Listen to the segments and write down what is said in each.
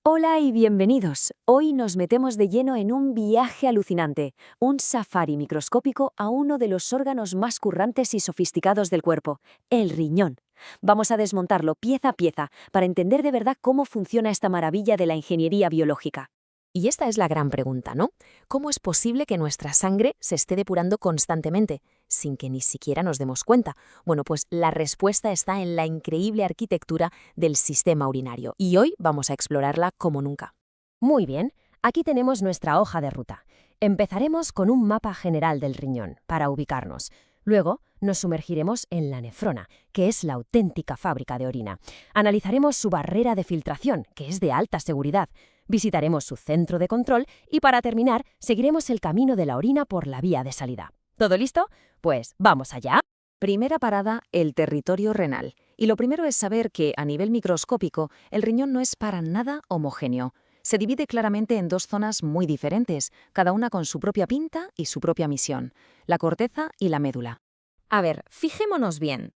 Hola y bienvenidos. Hoy nos metemos de lleno en un viaje alucinante, un safari microscópico a uno de los órganos más currantes y sofisticados del cuerpo, el riñón. Vamos a desmontarlo pieza a pieza para entender de verdad cómo funciona esta maravilla de la ingeniería biológica. Y esta es la gran pregunta, ¿no? ¿Cómo es posible que nuestra sangre se esté depurando constantemente, sin que ni siquiera nos demos cuenta? Bueno, pues la respuesta está en la increíble arquitectura del sistema urinario, y hoy vamos a explorarla como nunca. Muy bien, aquí tenemos nuestra hoja de ruta. Empezaremos con un mapa general del riñón, para ubicarnos. Luego nos sumergiremos en la nefrona, que es la auténtica fábrica de orina. Analizaremos su barrera de filtración, que es de alta seguridad. Visitaremos su centro de control y para terminar, seguiremos el camino de la orina por la vía de salida. ¿Todo listo? Pues vamos allá. Primera parada, el territorio renal. Y lo primero es saber que, a nivel microscópico, el riñón no es para nada homogéneo. Se divide claramente en dos zonas muy diferentes, cada una con su propia pinta y su propia misión, la corteza y la médula. A ver, fijémonos bien.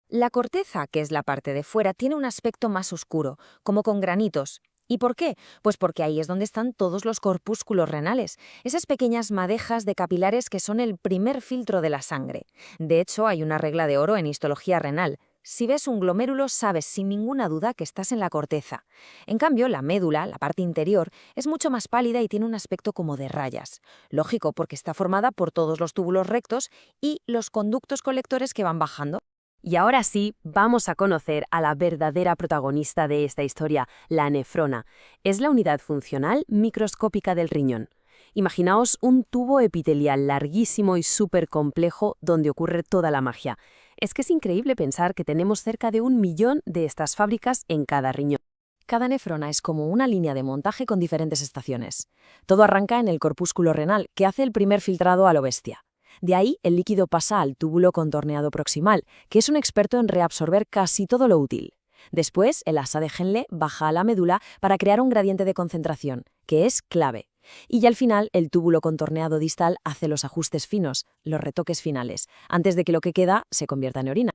La corteza, que es la parte de fuera, tiene un aspecto más oscuro, como con granitos. ¿Y por qué? Pues porque ahí es donde están todos los corpúsculos renales, esas pequeñas madejas de capilares que son el primer filtro de la sangre. De hecho, hay una regla de oro en histología renal. Si ves un glomérulo, sabes sin ninguna duda que estás en la corteza. En cambio, la médula, la parte interior, es mucho más pálida y tiene un aspecto como de rayas. Lógico, porque está formada por todos los túbulos rectos y los conductos colectores que van bajando. Y ahora sí, vamos a conocer a la verdadera protagonista de esta historia, la nefrona. Es la unidad funcional microscópica del riñón. Imaginaos un tubo epitelial larguísimo y súper complejo donde ocurre toda la magia. Es que es increíble pensar que tenemos cerca de 1 millón de estas fábricas en cada riñón. Cada nefrona es como una línea de montaje con diferentes estaciones. Todo arranca en el corpúsculo renal, que hace el primer filtrado a lo bestia. De ahí, el líquido pasa al túbulo contorneado proximal, que es un experto en reabsorber casi todo lo útil. Después, el asa de Henle baja a la médula para crear un gradiente de concentración, que es clave. Y ya al final, el túbulo contorneado distal hace los ajustes finos, los retoques finales, antes de que lo que queda se convierta en orina.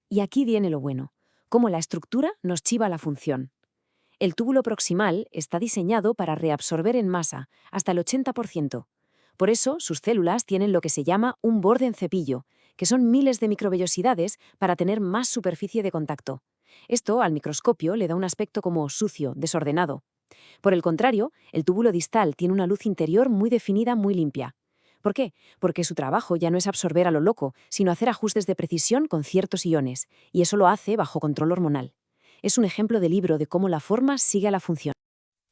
Y aquí viene lo bueno, cómo la estructura nos chiva la función. El túbulo proximal está diseñado para reabsorber en masa, hasta el 80%. Por eso, sus células tienen lo que se llama un borde en cepillo, que son miles de microvellosidades para tener más superficie de contacto. Esto, al microscopio, le da un aspecto como sucio, desordenado. Por el contrario, el túbulo distal tiene una luz interior muy definida, muy limpia. ¿Por qué? Porque su trabajo ya no es absorber a lo loco, sino hacer ajustes de precisión con ciertos iones, y eso lo hace bajo control hormonal. Es un ejemplo de libro de cómo la forma sigue a la función.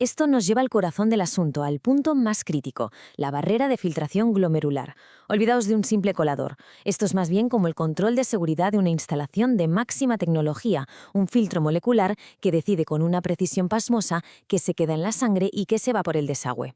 Esto nos lleva al corazón del asunto, al punto más crítico, la barrera de filtración glomerular. Olvidaos de un simple colador. Esto es más bien como el control de seguridad de una instalación de máxima tecnología, un filtro molecular que decide con una precisión pasmosa qué se queda en la sangre y qué se va por el desagüe.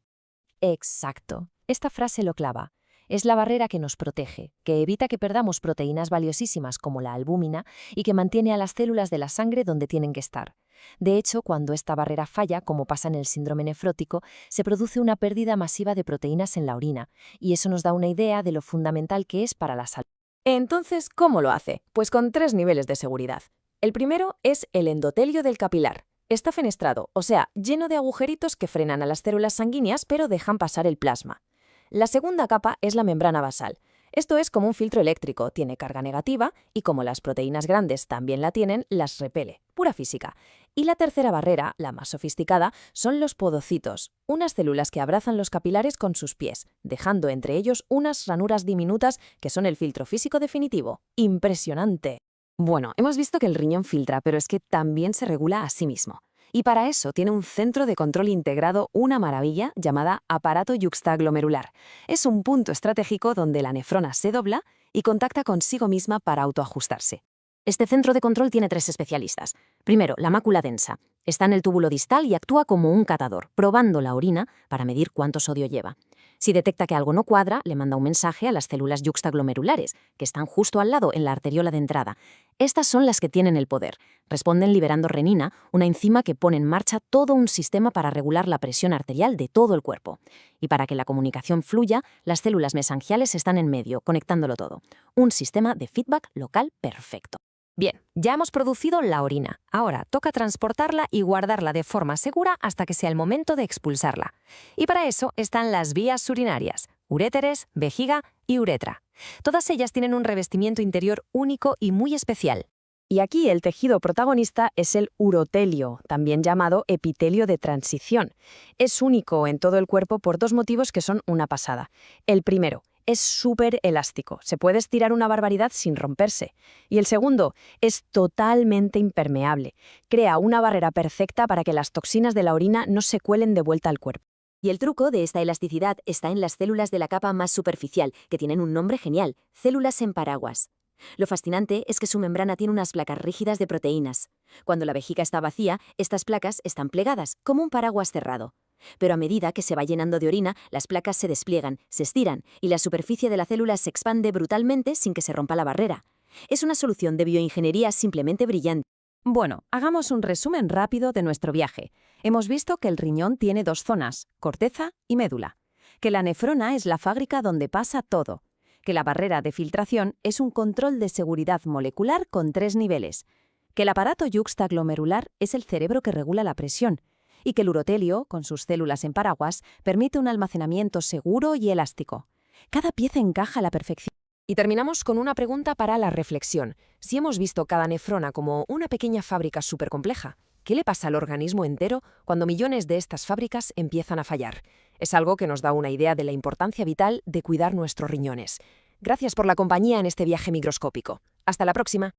Exacto. Esta frase lo clava. Es la barrera que nos protege, que evita que perdamos proteínas valiosísimas como la albúmina y que mantiene a las células de la sangre donde tienen que estar. De hecho, cuando esta barrera falla, como pasa en el síndrome nefrótico, se produce una pérdida masiva de proteínas en la orina, y eso nos da una idea de lo fundamental que es para la salud. Entonces, ¿cómo lo hace? Pues con 3 niveles de seguridad. El primero es el endotelio del capilar. Está fenestrado, o sea, lleno de agujeritos que frenan a las células sanguíneas pero dejan pasar el plasma. La segunda capa es la membrana basal. Esto es como un filtro eléctrico, tiene carga negativa y como las proteínas grandes también la tienen, las repele. Pura física. Y la tercera barrera, la más sofisticada, son los podocitos, unas células que abrazan los capilares con sus pies, dejando entre ellos unas ranuras diminutas que son el filtro físico definitivo. ¡Impresionante! Bueno, hemos visto que el riñón filtra, pero es que también se regula a sí mismo. Y para eso tiene un centro de control integrado, una maravilla, llamada aparato yuxtaglomerular. Es un punto estratégico donde la nefrona se dobla y contacta consigo misma para autoajustarse. Este centro de control tiene 3 especialistas. Primero, la mácula densa. Está en el túbulo distal y actúa como un catador, probando la orina para medir cuánto sodio lleva. Si detecta que algo no cuadra, le manda un mensaje a las células yuxtaglomerulares, que están justo al lado en la arteriola de entrada. Estas son las que tienen el poder. Responden liberando renina, una enzima que pone en marcha todo un sistema para regular la presión arterial de todo el cuerpo. Y para que la comunicación fluya, las células mesangiales están en medio, conectándolo todo. Un sistema de feedback local perfecto. Bien, ya hemos producido la orina. Ahora toca transportarla y guardarla de forma segura hasta que sea el momento de expulsarla. Y para eso están las vías urinarias: uréteres, vejiga y uretra. Todas ellas tienen un revestimiento interior único y muy especial. Y aquí el tejido protagonista es el urotelio, también llamado epitelio de transición. Es único en todo el cuerpo por dos motivos que son una pasada. El primero, es súper elástico, se puede estirar una barbaridad sin romperse. Y el segundo, es totalmente impermeable. Crea una barrera perfecta para que las toxinas de la orina no se cuelen de vuelta al cuerpo. Y el truco de esta elasticidad está en las células de la capa más superficial, que tienen un nombre genial: células en paraguas. Lo fascinante es que su membrana tiene unas placas rígidas de proteínas. Cuando la vejiga está vacía, estas placas están plegadas, como un paraguas cerrado. Pero a medida que se va llenando de orina, las placas se despliegan, se estiran, y la superficie de la célula se expande brutalmente sin que se rompa la barrera. Es una solución de bioingeniería simplemente brillante. Bueno, hagamos un resumen rápido de nuestro viaje. Hemos visto que el riñón tiene dos zonas, corteza y médula. Que la nefrona es la fábrica donde pasa todo. Que la barrera de filtración es un control de seguridad molecular con 3 niveles. Que el aparato yuxtaglomerular es el cerebro que regula la presión. Y que el urotelio, con sus células en paraguas, permite un almacenamiento seguro y elástico. Cada pieza encaja a la perfección. Y terminamos con una pregunta para la reflexión. Si hemos visto cada nefrona como una pequeña fábrica supercompleja, ¿qué le pasa al organismo entero cuando millones de estas fábricas empiezan a fallar? Es algo que nos da una idea de la importancia vital de cuidar nuestros riñones. Gracias por la compañía en este viaje microscópico. Hasta la próxima.